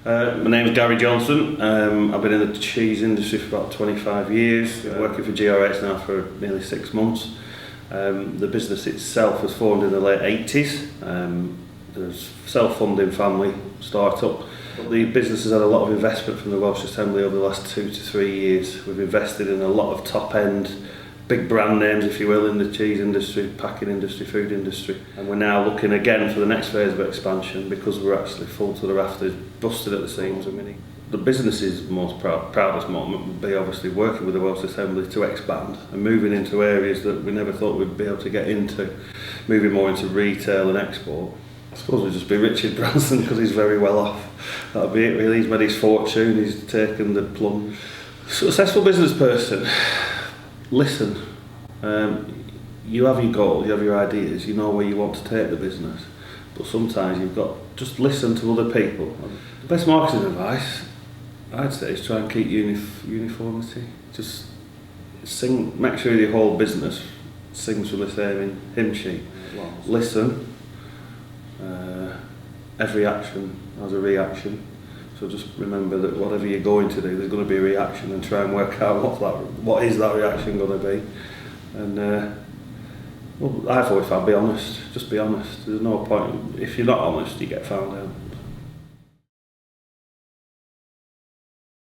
My name is Gary Johnson. I've been in the cheese industry for about 25 years. Been working for GRH now for nearly 6 months. The business itself was formed in the late 80s. There's self-funding family start-up. But the business has had a lot of investment from the Welsh Assembly over the last 2 to 3 years. We've invested in a lot of top-end, big brand names, if you will, in the cheese industry, packing industry, food industry. And we're now looking again for the next phase of expansion because we're actually full to the rafters, busted at the seams. The business's most proudest moment would be obviously working with the Welsh Assembly to expand and moving into areas that we never thought we'd be able to get into, moving more into retail and export. I suppose we'd just be Richard Branson because he's very well off. That'll be it really. He's made his fortune, he's taken the plunge. Successful business person, listen. You have your goals, you have your ideas, you know where you want to take the business, but sometimes you've got just listen to other people. The best marketing advice, I'd say, is try and keep uniformity. Just sing, make sure your whole business sings from the same hymn sheet. Listen. Every action has a reaction, so just remember that whatever you're going to do, there's going to be a reaction, and try and work out what is that reaction going to be. And well, I've always found, be honest. Just be honest. There's no point, if you're not honest, you get found out.